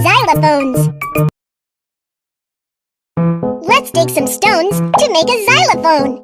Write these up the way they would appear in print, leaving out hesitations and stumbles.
Xylophones. Let's dig some stones to make a xylophone.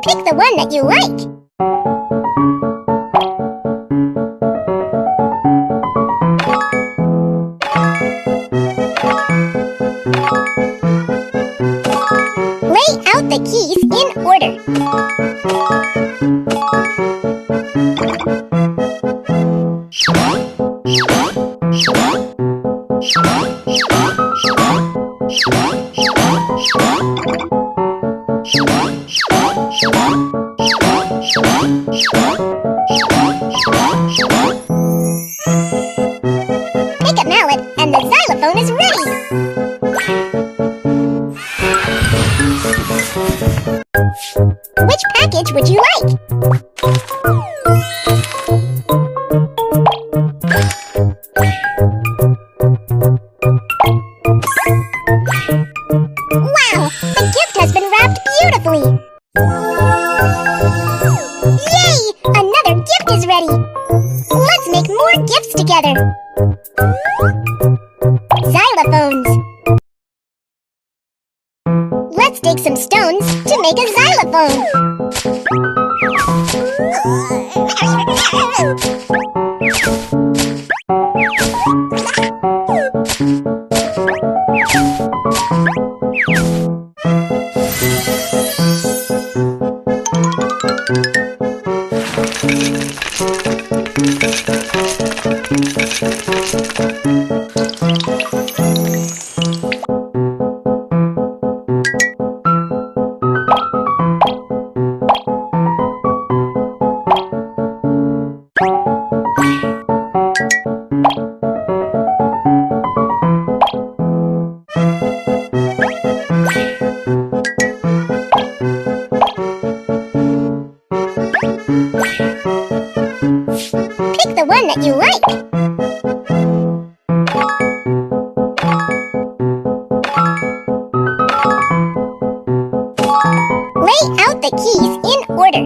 Pick the one that you like. Lay out the keys in order. Pick a mallet and the xylophone is ready. Which package would you like? Wow! The gift has been wrapped beautifully! Yay! Another gift is ready! Let's make more gifts together! Xylophones! Let's dig some stones to make a xylophone! Pick the one that you like. Lay out the keys in order.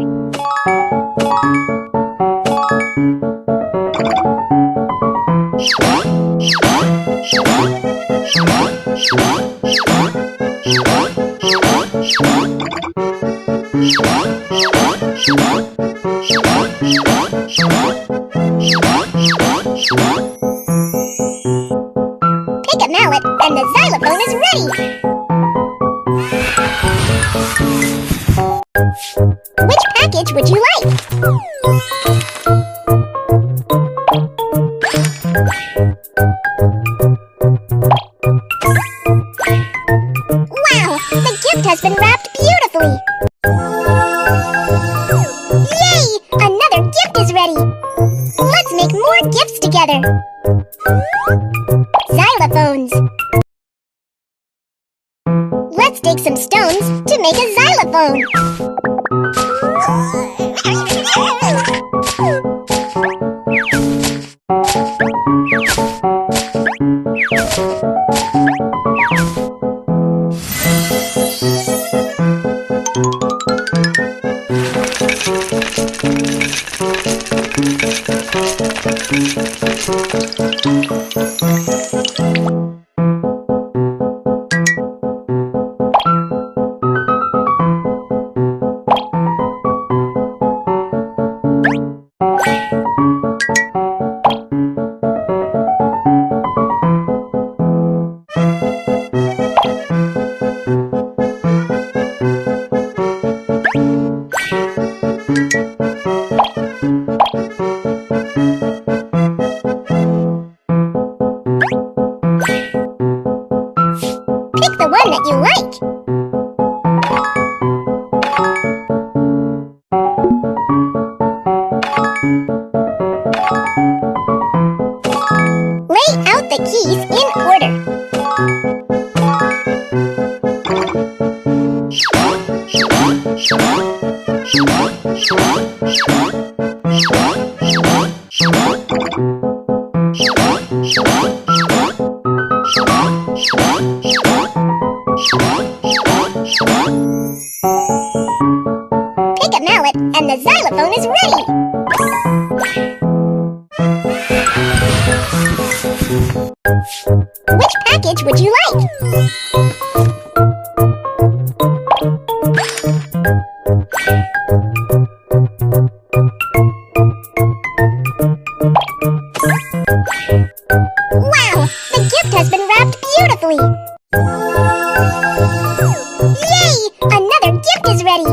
Pick a mallet and the xylophone is ready. Which package would you like? Wow! The gift has been wrapped beautifully! Yay! Another gift is ready! Let's make more gifts together! Xylophones! Let's dig some stones to make a xylophone! the one that you like. Lay out the keys in order. Pick a mallet and the xylophone is ready. Which package would you like? Wow! The gift has been wrapped beautifully! Yay! Another gift is ready!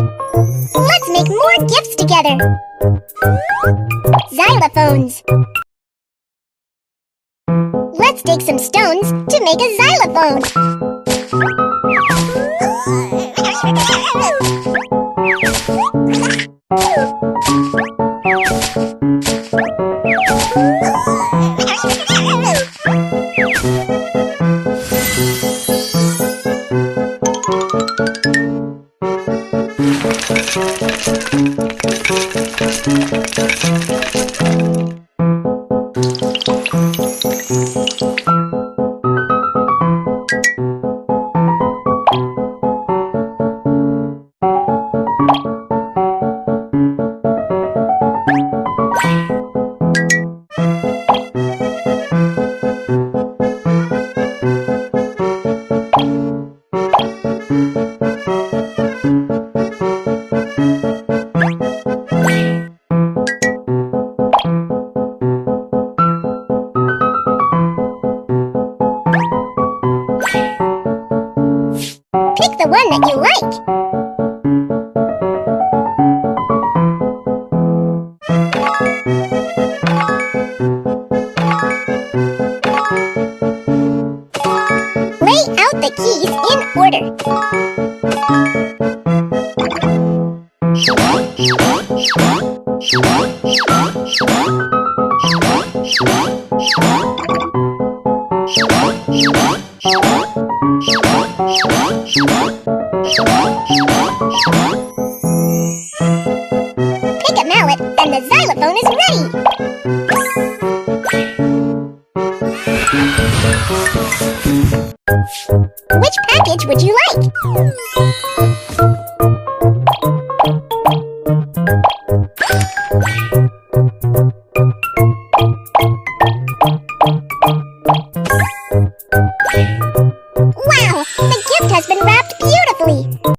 Let's make more gifts together! Xylophones! Let's take some stones to make a xylophone! Pick the one that you like. Lay out the keys in order. Pick a mallet and the xylophone is ready. Which package would you like? Wow! The gift has been wrapped beautifully!